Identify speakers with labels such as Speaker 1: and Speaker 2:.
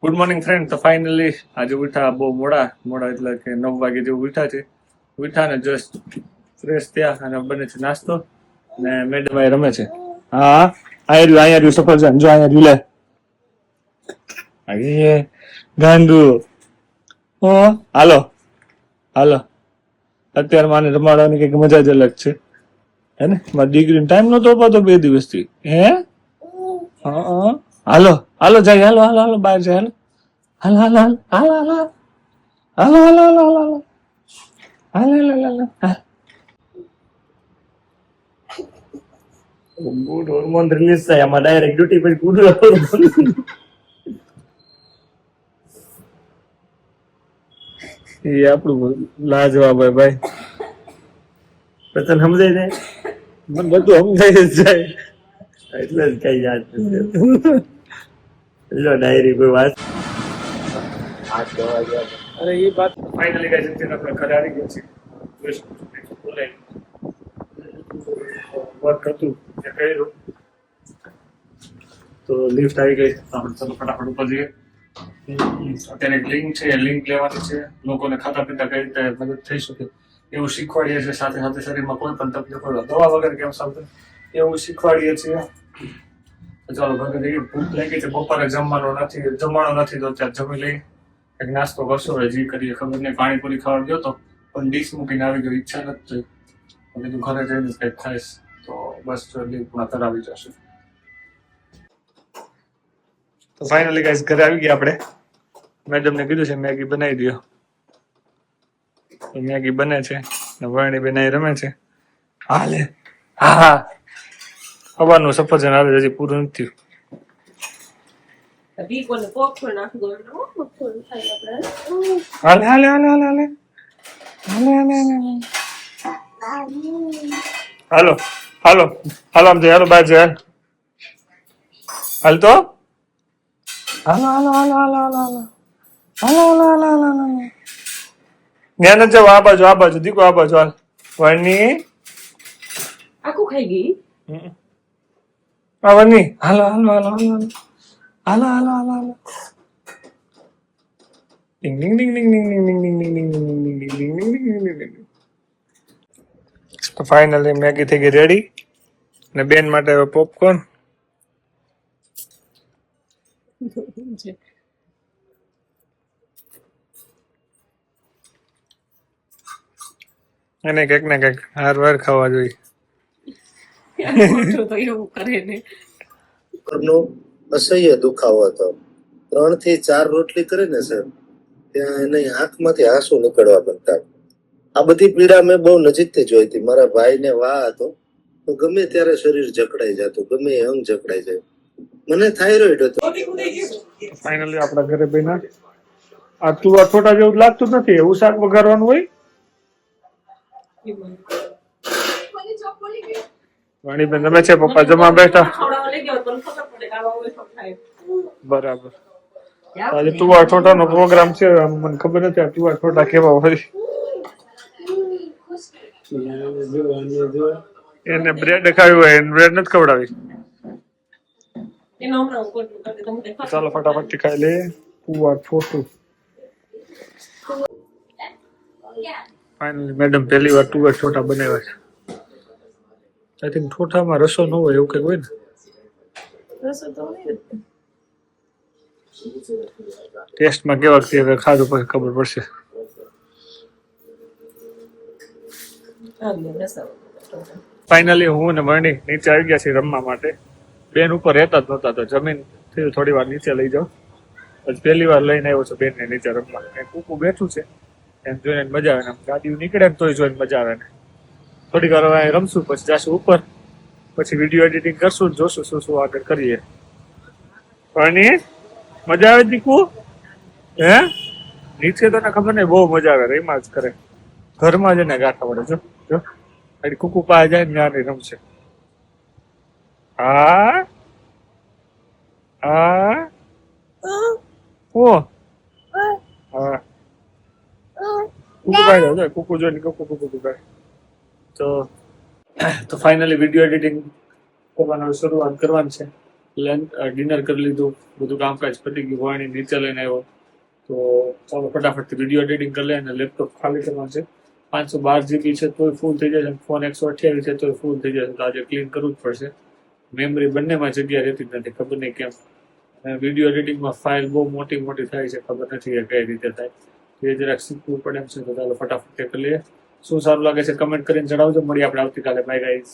Speaker 1: Good morning friend. તો finally આજે ઉઠા બહુ મોડા એટલે કે 9 વાગે જેવું ઉઠા છે. ઉઠા ને જસ્ટ ફ્રેશ થયા અને બને છે નાસ્તો ને મેડમ અહીં રમે છે. હા અહીંયા રહ્યું સફરજન જો અહીંયા રહ્યું લે અહીં ગાંડુ. ઓ હાલો હાલો અત્યારે માને રમાડવાની કઈક મજા જ અલગ છે હે ને. મારી દીકરીને ટાઈમ નતો અપાતો 2 દિવસથી. હે હા હાલો હાલો જાય હાલો હાલો હાલો બહાર જાય હાલો હાલો હાલો હાલો હાલો હાલો હાલો હાલો હાલો હાલો હાલો હાલો. ગુડ હોર્મોન રિલીઝ થાય આમાં ડાયરેક્ટ ડ્યુટી પર ગુડ હોર્મોન. એ આપણું લાજવાબ હોય ભાઈ. તને સમજાય જાય મને બધું સમજાય જ જાય એટલે જ કઈ યાદ નથી. ડાયરી કોઈ વાત અરે એ બાત ફાઇનલી ગાઈસ અત્યારે આપણે ઘરે આવી ગયા છીએ. વર્ક હતું તે કર્યું તો લિફ્ટ આવી ગઈ. આપણે ચલો ફટાફટ ઉપર જઈએ. અત્યારે એક લિંક છે, એ લિંક લેવાની છે. લોકોને ખાતા પીતા કઈ રીતે મદદ થઈ શકે એવું શીખવાડીએ છીએ. સાથે સાથે શરીરમાં કોઈ પણ તકલીફ હોય દવા વગર કેમ સાવધાન એવું શીખવાડીએ છીએ. ચાલો ઘરે જઈએ. ભૂખ લાગી છે, બપોરે જમવાનો નથી તો ત્યાં જમી લઈ એક નાસ્તો કરશો. હજી કરીએ ખબર નહીં. પાણીપુરી ખાવા ગયો તો પણ ડીશ મૂકીને આવી ગયો. ઈચ્છા નથી થઈ કીધું ઘરે જઈને કંઈક ખાઈશ તો બસ લિંકમાં કરાવી જશે. તો ફાઇનલી ગાઈસ ઘરે આવી ગયા આપણે. મેડમને કીધું છે મેગી બનાવી દો. મેગી બને છે ને વર્ણી બેન રમે છે. હાલે હા સવારનું સફરજન હાલે હજી પૂરું નથી થયું. હાલે હાલે હાલે હાલે હાલે હાલો હાલો હાલો આમ હાલો બાજુ હાલ હાલ તો હાલો હાલો હાલો હાલો હાલો હાલો હાલો હાલો હાલો હાલો જ્ઞાન જ જાવ. આ બાજુ દીકો આ બાજુ હાલ. વર્ણી
Speaker 2: આખું ખાઈ ગઈ.
Speaker 1: આ વર્ણી હાલો હાલો હાલો હાલો હાલો હાલો હાલો હાલો ડિંગ ડિંગ ડિંગ ડિંગ ડિંગ ડિંગ ડિંગ ડિંગ ડિંગ ડિંગ ડિંગ ડિંગ ડિંગ ડિંગ ડિંગ ડિંગ ડિંગ. તો ફાઇનલી મેગી થઈ ગઈ રેડી ને બેન માટે પોપકોર્ન. એને કઈક ને કઈક હાર ખાવા જોઈએ.
Speaker 3: અસહ્ય દુખાવો હતો. 3 થી 4 રોટલી કરે ને સર ત્યાં એને આંખમાંથી આંસુ નીકળવા બનતા. આ બધી પીડા મેં બહુ નજીકથી જોઈ હતી. મારા ભાઈને વાહ હતો તો ગમે ત્યારે શરીર જકડાઈ જતું, ગમે એ અંગ જકડાઈ જાય. મને થાઇરોઇડ હતો.
Speaker 1: ફાઇનલી આપણા ઘરે બેના આ તુવા છોટા જેવું લાગતું નથી. એવું શાક વઘારવાનું હોય. વાણીબેન તમે છે પપ્પા જમા બેઠા બરાબર. આજે તુવા છોટા નો પ્રોગ્રામ છે. મને ખબર નથી આ તુવા છોટા કેવા હોય. એને બ્રેડ ખાવી હોય એને બ્રેડ નથી ખવડાવી. ચાલો ફટાફટ થી ખાઈ લે તુવા છોટું. ફાઇનલી મેડમ પહેલી વાર તુવા છોટા બનાવ્યા છે. આઈ થિંક ઠોઠામાં રસો ન હોય એવું કઈક હોય ને. ટેસ્ટમાં કેવા છે ખાધું પછી ખબર પડશે. ફાઇનલી હું ને વર્ણી નીચે આવી ગયા છીએ રમવા માટે. બેન ઉપર રહેતા જ નહોતા તો જમીન થી થોડી વાર નીચે લઈ જાઓ. પછી પહેલી વાર લઈને આવ્યો છું બેનને નીચે રમવા. કુકુ બેઠું છે એને જોઈને મજા આવે ને. ગાડી નીકળે ને તોય જોઈને મજા આવે ને. થોડીક વાર હવે રમશું પછી જાશું ઉપર. પછી વિડીયો એડિટિંગ કરશું જોશું શું શું આગળ કરીએ. વર્ણી મજા આવે દીકુ હે નીચે તને ખબર નહીં બહુ મજા આવે. રહીમાં જ કરે ઘરમાં જ એને ગાંઠા પડે. જો જો કુકુ પાસે જાય ને ત્યાં રમશે. હા હા ઓ હા કુકુ ભાઈ કુકુ જોઈને કુકુ કુકુ ભાઈ. તો ફાઇનલી વિડીયો એડિટિંગ કરવાનું શરૂઆત કરવાની છે. ડિનર કરી લીધું, બધું કામકાજ પતી ગયું, વાણી નીચે લઈને આવ્યો. તો ચાલો ફટાફટથી વિડીયો એડિટિંગ કરી લે અને લેપટોપ ખાલી કરવાનું છે. 512 GB છે તોય ફૂલ થઈ જશે, ફોન 128 છે તોય ફૂલ થઈ જશે. તો આજે ક્લીન કરવું જ પડશે. મેમરી બંનેમાં જગ્યા રહેતી જ નથી, ખબર નહીં કેમ. અને વિડીયો એડિટિંગમાં ફાઇલ બહુ મોટી મોટી થાય છે, ખબર નથી કે કઈ રીતે થાય. એ જરાક શીખવું પડે એમ છે. તો ચાલો ફટાફટ કરી લઈએ. શું સારું લાગે છે કમેન્ટ કરીને જણાવજો. મળીએ આપણે આવતીકાલે. By guys.